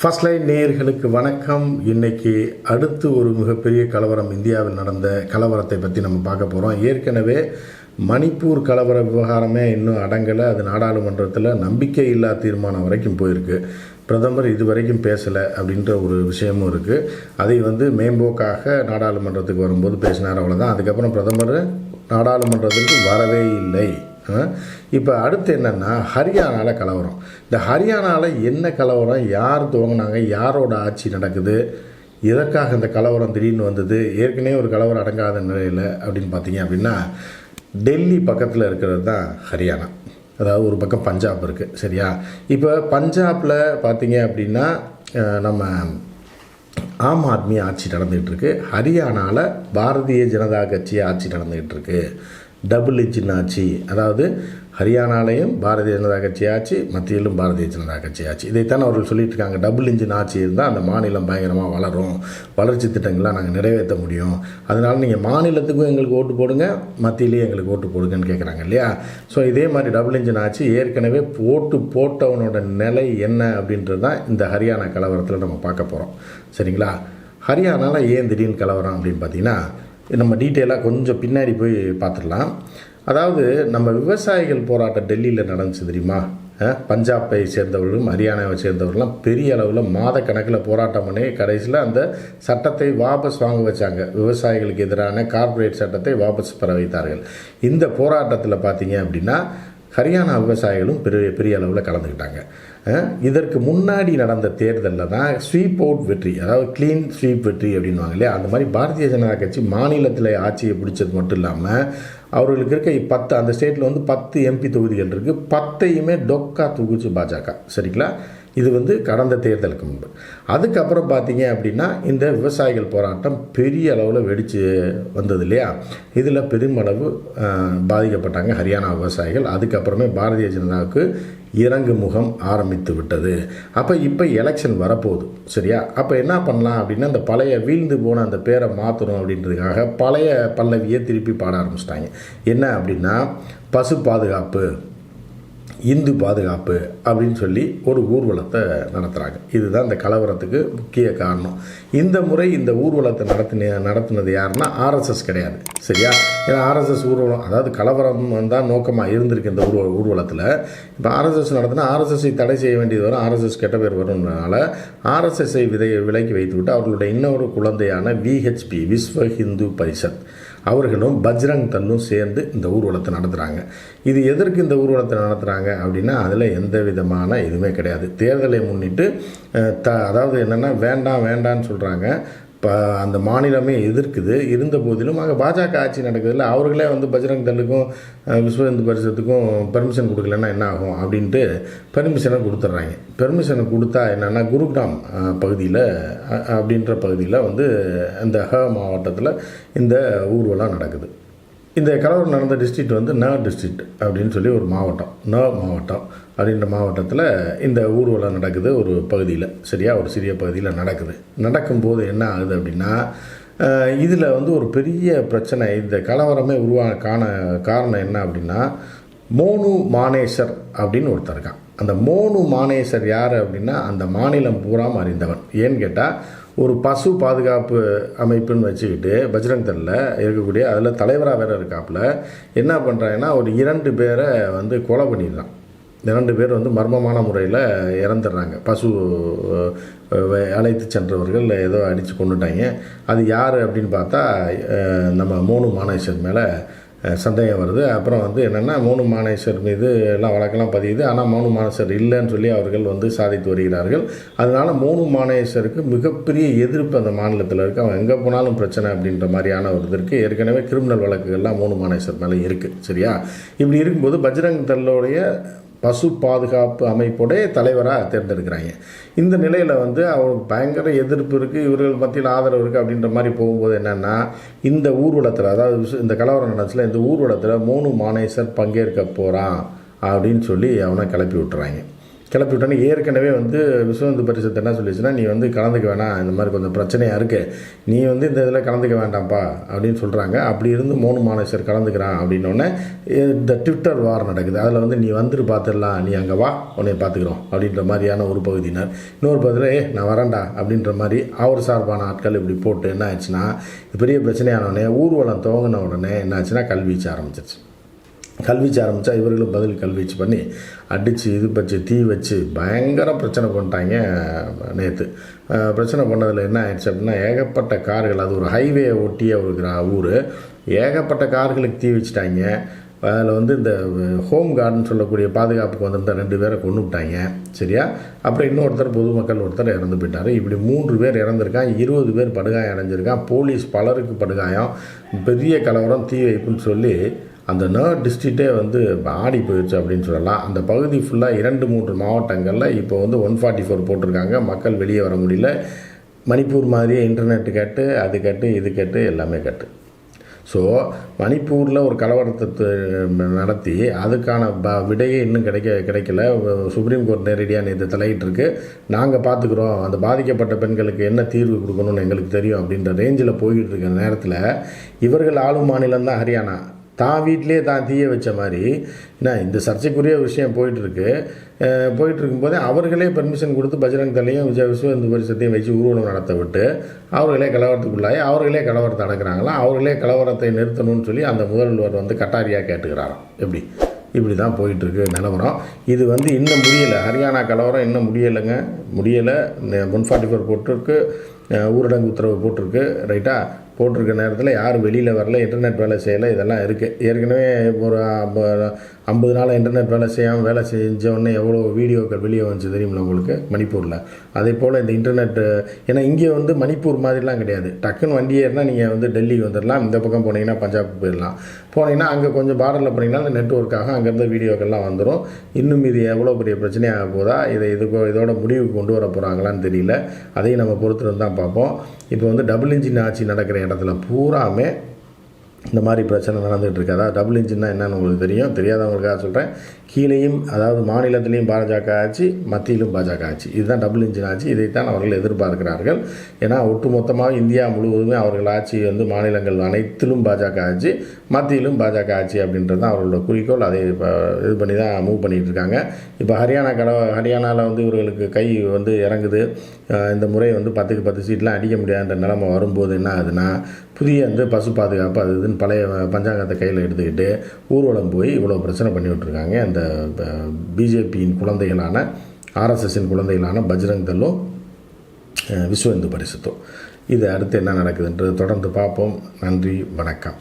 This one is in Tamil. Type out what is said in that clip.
ஃபர்ஸ்ட் லைன் நேயர்களுக்கு வணக்கம். இன்றைக்கி அடுத்து ஒரு மிகப்பெரிய கலவரம் இந்தியாவில் நடந்த கலவரத்தை பற்றி நம்ம பார்க்க போகிறோம். ஏற்கனவே மணிப்பூர் கலவர விவகாரமே இன்னும் அடங்கலை. அது நாடாளுமன்றத்தில் நம்பிக்கை இல்லா தீர்மானம் வரைக்கும் போயிருக்கு. பிரதமர் இது வரைக்கும் பேசலை அப்படின்ற ஒரு விஷயமும் இருக்குது. அதை மேம்போக்காக நாடாளுமன்றத்துக்கு வரும்போது பேசினார், அவ்வளோதான். அதுக்கப்புறம் பிரதமர் நாடாளுமன்றத்துக்கு வரவே இல்லை. இப்போ அடுத்து என்னென்னா ஹரியானாவில் கலவரம். இந்த ஹரியானாவில் என்ன கலவரம், யார் துவங்கினாங்க, யாரோட ஆட்சி நடக்குது, எதற்காக இந்த கலவரம் திடீர்னு வந்தது, ஏற்கனவே ஒரு கலவரம் அடங்காத நிலையில் அப்படின்னு பார்த்தீங்க அப்படின்னா, டெல்லி பக்கத்தில் இருக்கிறது தான் ஹரியானா. அதாவது ஒரு பக்கம் பஞ்சாப் இருக்குது, சரியா? இப்போ பஞ்சாபில் பார்த்தீங்க அப்படின்னா நம்ம ஆம் ஆத்மி ஆட்சி நடந்துகிட்ருக்கு. ஹரியானாவில் பாரதிய ஜனதா கட்சி ஆட்சி நடந்துகிட்ருக்கு. டபுள் இன்ஜின் ஆட்சி. அதாவது ஹரியானாலையும் பாரதிய ஜனதா கட்சி ஆட்சி, மத்தியிலும் பாரதிய ஜனதா கட்சி ஆட்சி. இதைத்தான் அவர்கள் சொல்லிட்டு இருக்காங்க. டபுள் இன்ஜின் ஆட்சி இருந்தால் அந்த மாநிலம் பயங்கரமாக வளரும், வளர்ச்சி திட்டங்கள்லாம் நாங்கள் நிறைவேற்ற முடியும், அதனால் நீங்கள் மாநிலத்துக்கும் எங்களுக்கு ஓட்டு போடுங்க, மத்தியிலேயே எங்களுக்கு ஓட்டு போடுங்கன்னு கேட்குறாங்க இல்லையா? ஸோ இதே மாதிரி டபுள் இன்ஜின் ஆட்சி ஏற்கனவே ஓட்டு போட்டவனோட நிலை என்ன அப்படின்றது தான் இந்த ஹரியானா கலவரத்தில் நம்ம பார்க்க போகிறோம், சரிங்களா? ஹரியானாவில் ஏன் திடீர்னு கலவரம் அப்படின்னு பார்த்தீங்கன்னா, நம்ம டீட்டெயிலாக கொஞ்சம் பின்னாடி போய் பார்த்துடலாம். அதாவது நம்ம விவசாயிகள் போராட்டம் டெல்லியில் நடந்துச்சு தெரியுமா? பஞ்சாபை சேர்ந்தவர்களும் ஹரியானாவை சேர்ந்தவர்களும் பெரிய அளவில் மாத கணக்கில் போராட்டம் பண்ணி கடைசியில் அந்த சட்டத்தை வாபஸ் வாங்க வச்சாங்க. விவசாயிகளுக்கு எதிரான கார்ப்பரேட் சட்டத்தை வாபஸ் பெற வைத்தார்கள். இந்த போராட்டத்தில் பார்த்தீங்க அப்படின்னா ஹரியானா விவசாயிகளும் பெரிய அளவில் கலந்துக்கிட்டாங்க. இதற்கு முன்னாடி நடந்த தேர்தலில் தான் ஸ்வீப் அவுட் வெற்றி, அதாவது க்ளீன் ஸ்வீப் வெற்றி அப்படின்வாங்க இல்லையா? அந்த மாதிரி பாரதிய ஜனதா கட்சி மாநிலத்தில் ஆட்சியை பிடிச்சது மட்டும் இல்லாமல் அவர்களுக்கு இருக்க அந்த ஸ்டேட்டில் 10 எம்பி தொகுதிகள் இருக்குது. 10ஐயுமே டொக்கா தூக்குச்சு பாஜக, சரிங்களா? இது கடந்த தேர்தலுக்கு முன்பு. அதுக்கப்புறம் பார்த்தீங்க அப்படின்னா இந்த விவசாயிகள் போராட்டம் பெரிய அளவில் வெடித்து வந்தது இல்லையா? இதில் பெருமளவு பாதிக்கப்பட்டாங்க ஹரியானா விவசாயிகள். அதுக்கப்புறமே பாரதிய ஜனதாவுக்கு இறங்கு முகம் ஆரம்பித்து விட்டது. இப்போ எலெக்ஷன் வரப்போகுது, சரியா? அப்போ என்ன பண்ணலாம் அப்படின்னா, அந்த பழைய வீழ்ந்து போன அந்த பேரை மாற்றணும் அப்படின்றதுக்காக பழைய பல்லவியை திருப்பி பாட ஆரம்பிச்சிட்டாங்க. என்ன அப்படின்னா, பசு பாதுகாப்பு, இந்து பாதுகாப்பு அப்படின்னு சொல்லி ஒரு ஊர்வலத்தை நடத்துகிறாங்க. இதுதான் இந்த கலவரத்துக்கு முக்கிய காரணம். இந்த முறை இந்த ஊர்வலத்தை நடத்தினது யாருன்னா ஆர்எஸ்எஸ் கிடையாது, சரியா? ஏன்னா ஆர்எஸ்எஸ் ஊர்வலம், அதாவது கலவரம் தான் நோக்கமாக இருந்திருக்கு இந்த ஊர்வலத்தில். இப்போ ஆர்எஸ்எஸ் நடத்தினா ஆர்எஸ்எஸ்ஸை தடை செய்ய வேண்டியது வரும், ஆர்எஸ்எஸ் கெட்ட பேர் வரும்னால ஆர்எஸ்எஸ்ஸை விலக்கி வைத்துவிட்டு அவர்களுடைய இன்னொரு குழந்தையான விஹெச்பி, விஸ்வ ஹிந்து பரிஷத், அவர்களும் பஜ்ரங் தள்ளும் சேர்ந்து இந்த ஊர்வலத்தை நடத்துகிறாங்க. இது எதற்கு இந்த ஊர்வலத்தை நடத்துகிறாங்க அப்படின்னா, அதில் எந்த விதமான இதுவுமே கிடையாது. தேர்தலை முன்னிட்டு அதாவது என்னென்னா வேண்டான்னு சொல்கிறாங்க. இப்போ அந்த மாநிலமே எதிர்க்குது. இருந்த போதிலும் அங்கே பாஜக ஆட்சி நடக்குதுல்ல, அவர்களே பஜ்ரங் தள்ளுக்கும் விஸ்வ இந்து பரிஷத்துக்கும் பெர்மிஷன் கொடுக்கலன்னா என்ன ஆகும் அப்படின்ட்டு பெர்மிஷனை கொடுத்துட்றாங்க. பெர்மிஷனை கொடுத்தா என்னென்னா, குருகிராம் பகுதியில் அப்படின்ற பகுதியில் இந்த மாவட்டத்தில் இந்த ஊர்வலம் நடக்குது. இந்த கலவரம் நடந்த டிஸ்ட்ரிக்ட் நர் டிஸ்ட்ரிக்ட் அப்படின்னு சொல்லி ஒரு மாவட்டம், மாவட்டம் அப்படின்ற மாவட்டத்தில் இந்த ஊர்வலம் நடக்குது ஒரு பகுதியில், சரியா? ஒரு சிறிய பகுதியில் நடக்கும்போது என்ன ஆகுது அப்படின்னா, இதில் ஒரு பெரிய பிரச்சனை. இந்த கலவரமே காரணம் என்ன அப்படின்னா, மோனு மானேசர் அப்படின்னு ஒருத்தர் இருக்கான். அந்த மோனு மானேசர் யார் அப்படின்னா, அந்த மாநிலம் பூரா அறிந்தவன். ஏன்னு கேட்டால், ஒரு பசு பாதுகாப்பு அமைப்புன்னு வச்சுக்கிட்டு பஜ்ரங் தள்ளில் இருக்கக்கூடிய அதில் தலைவராக வேறு இருக்காப்புல என்ன பண்ணுறாங்கன்னா, ஒரு 2 பேரை கொலை பண்ணிடுறான். 2 பேர் மர்மமான முறையில் இறந்துடுறாங்க. பசு அழைத்து சென்றவர்கள் ஏதோ அடித்து கொண்டுட்டாங்க. அது யார் அப்படின்னு பார்த்தா நம்ம மோனு மானேசர் மேலே சந்தேகம் வருது. அப்புறம் என்னென்னா, மோனு மானேசர் மீது எல்லாம் வழக்கெல்லாம் பதியுது. ஆனால் மோனு மானேசர் இல்லைன்னு சொல்லி அவர்கள் சாதித்து வருகிறார்கள். அதனால் மோனு மானேசருக்கு மிகப்பெரிய எதிர்ப்பு அந்த மாநிலத்தில் இருக்குது. அவன் எங்கே போனாலும் பிரச்சனை அப்படின்ற மாதிரியான ஒரு இதற்கு ஏற்கனவே கிரிமினல் வழக்குகள்லாம் மோனு மானேசர் மேலே இருக்குது, சரியா? இப்படி இருக்கும்போது பஜ்ரங் தள்ளுடைய பசு பாதுகாப்பு அமைப்புடைய தலைவராக தேர்ந்தெடுக்கிறாங்க. இந்த நிலையில் அவருக்கு பயங்கர எதிர்ப்பு இருக்குது, இவர்கள் மத்தியில் ஆதரவு இருக்குது அப்படின்ற மாதிரி போகும்போது என்னென்னா, இந்த ஊர்வலத்தில், அதாவது இந்த கலவரம் நடந்துச்சுல, இந்த ஊர்வலத்தில் மோனு மானேசர் பங்கேற்க போகிறான் அப்படின்னு சொல்லி அவனை கிளப்பி விட்டுறாங்க. கிளப்பி விட்டானே. ஏற்கனவே வந்து விஸ்வ இந்து பரிஷத்து என்ன சொல்லிச்சுன்னா, நீ வந்து கலந்துக்க வேணாம், இந்த மாதிரி கொஞ்சம் பிரச்சனையாக இருக்குது, நீ வந்து இந்த இதில் கலந்துக்க வேண்டாம்ப்பா அப்படின்னு சொல்கிறாங்க. அப்படி இருந்து மோனு மானேஸ்வர் கலந்துக்கிறான் அப்படின்னோடனே இந்த ட்விட்டர் வார் நடக்குது. அதில் வந்து நீ வந்துட்டு பார்த்துடலாம், நீ அங்கே வா, உன்னை பார்த்துக்கிறோம் அப்படின்ற மாதிரியான ஒரு பகுதியினர். இன்னொரு பகுதியில் நான் வரேன்டா அப்படின்ற மாதிரி அவர் சார்பான ஆட்கள் இப்படி போட்டு என்ன ஆச்சுன்னா, இது பெரிய பிரச்சனையானவுடனே ஊர்வலம் துவங்கின உடனே என்ன ஆச்சுன்னா கல்வீச்சு ஆரம்பிச்சிருச்சு. கல்வீச்சு ஆரம்பித்தா இவர்களும் பதில் கல்வீச்சு பண்ணி அடித்து இது பச்சு தீ வச்சு பயங்கர பிரச்சனை பண்ணிட்டாங்க. நேற்று பிரச்சனை பண்ணதில் என்ன ஆயிடுச்சு அப்படின்னா, ஏகப்பட்ட கார்கள், அது ஒரு ஹைவே ஒட்டிய ஒரு ஊர், ஏகப்பட்ட கார்களுக்கு தீ வச்சுட்டாங்க. அதில் வந்து இந்த ஹோம் கார்டுன்னு சொல்லக்கூடிய பாதுகாப்புக்கு வந்திருந்த 2 பேரை கொண்டு விட்டாங்க. சரியா? அப்புறம் இன்னொருத்தர் பொதுமக்கள் ஒருத்தர் இறந்து போயிட்டார். இப்படி 3 பேர் இறந்துருக்கான், 20 பேர் படுகாயம் அடைஞ்சிருக்கான். போலீஸ் பலருக்கு படுகாயம். பெரிய கலவரம், தீ வைப்புன்னு சொல்லி அந்த நர்ட் டிஸ்ட்ரிக்டே வந்து ஆடி போயிடுச்சு அப்படின்னு சொல்லலாம். அந்த பகுதி ஃபுல்லாக 2-3 மாவட்டங்களில் இப்போ வந்து 144 போட்டிருக்காங்க. மக்கள் வெளியே வர முடியல. மணிப்பூர் மாதிரியே இன்டர்நெட்டு கட்டு, அது கட்டு, இது கட்டு, எல்லாமே கட்டு. ஸோ மணிப்பூரில் ஒரு கலவரத்தை நடத்தி அதுக்கான விடையே இன்னும் கிடைக்கல. சுப்ரீம் கோர்ட் நேரடியாக நேற்று தலையிட்டிருக்கு. நாங்கள் பார்த்துக்குறோம், அந்த பாதிக்கப்பட்ட பெண்களுக்கு என்ன தீர்வு கொடுக்கணும்னு எங்களுக்கு தெரியும் அப்படின்ற ரேஞ்சில் போய்கிட்டு இருக்க நேரத்தில் இவர்கள் ஆளும் மாநிலம் தான் ஹரியானா. தான் வீட்டிலே தான் தீய வச்ச மாதிரி என்ன இந்த சர்ச்சைக்குரிய விஷயம் போயிட்டுருக்கும்போதே அவர்களே பெர்மிஷன் கொடுத்து பஜ்ரங் தளையும் விஸ்வ இந்து பரிஷத்தையும் வச்சு ஊர்வலம் நடத்த விட்டு அவர்களே கலவரத்துக்குள்ளாகி அவர்களே கலவரத்தை அடக்குறாங்களாம். அவர்களே கலவரத்தை நிறுத்தணும்னு சொல்லி அந்த முதல்வர் வந்து கட்டாரியாக கேட்டுக்கிறாராம். இப்படி தான் போயிட்டுருக்கு நிலவரம். இது வந்து இன்னும் முடியலை. ஹரியானா கலவரம் இன்னும் முடியலை. 144 போட்டிருக்கு, ஊரடங்கு உத்தரவு போட்டிருக்கு. ரைட்டா? போட்டிருக்க நேரத்தில் யாரும் வெளியில் வரல, இன்டர்நெட் வேலை செய்யலை, இதெல்லாம் இருக்குது. ஏற்கனவே ஒரு 50 நாள் இன்டர்நெட் வேலை செய்யாமல் வேலை செஞ்சோடனே எவ்வளோ வீடியோக்கள் வெளியே வந்துச்சு தெரியுமில்ல உங்களுக்கு மணிப்பூரில். அதே போல் இந்த இன்டர்நெட்டு, ஏன்னா இங்கே வந்து மணிப்பூர் மாதிரிலாம் கிடையாது. டக்குன்னு வண்டி ஏறினா நீங்கள் வந்து டெல்லிக்கு வந்துடலாம், இந்த பக்கம் போனீங்கன்னா பஞ்சாபுக்கு போயிடலாம். போனீங்கன்னா அங்கே கொஞ்சம் பார்டரில் போனீங்கன்னா அந்த நெட்ஒர்க்காக அங்கேருந்து வீடியோக்கள்லாம் வந்துடும். இன்னும் இது எவ்வளோ பெரிய பிரச்சனையாக போதா, இதோட முடிவுக்கு கொண்டு வர போகிறாங்களான்னு தெரியல. அதையும் நம்ம பொறுத்துட்டு தான் பார்ப்போம். இப்போ வந்து டபுள் இன்ஜின் ஆட்சி நடக்கிற இடத்துல பூராமே இந்த மாதிரி பிரச்சனை நடந்துகிட்டு இருக்கு. அதாவது டபுள் இன்ஜின்னா என்னன்னு உங்களுக்கு தெரியும், தெரியாதவங்களுக்காக சொல்கிறேன். கீழேயும் அதாவது மாநிலத்திலையும் பாஜக ஆட்சி, மத்தியிலும் பாஜக ஆட்சி. இதுதான் டபுள் இன்ஜின் ஆட்சி. இதைத்தான் அவர்கள் எதிர்பார்க்கிறார்கள். ஏன்னா ஒட்டுமொத்தமாக இந்தியா முழுவதுமே அவர்கள் ஆட்சி வந்து மாநிலங்கள் அனைத்திலும் பாஜக ஆட்சி, மத்தியிலும் பாஜக ஆட்சி அப்படின்றது தான் அவர்களோட குறிக்கோள். அதை இது பண்ணி தான் மூவ் பண்ணிகிட்டு இருக்காங்க. இப்போ ஹரியானாவில் வந்து இவர்களுக்கு கை வந்து இறங்குது. இந்த முறை வந்து 10க்கு 10 சீட்லாம் அடிக்க முடியாத நிலைமை வரும்போது என்ன ஆகுதுன்னா, புதிய வந்து பசு பாதுகாப்பு அது இதுன்னு பழைய பஞ்சாங்கத்தை கையில் எடுத்துக்கிட்டு ஊர்வலம் போய் இவ்வளோ பிரச்சனை பண்ணி விட்டுருக்காங்க. அந்த பிஜேபியின் குழந்தைகளான, ஆர்எஸ்எஸ்ஸின் குழந்தைகளான பஜ்ரங் தளும் விஸ்வ இந்து பரிஷத்தும். இது அடுத்து என்ன நடக்குதுன்றது தொடர்ந்து பார்ப்போம். நன்றி, வணக்கம்.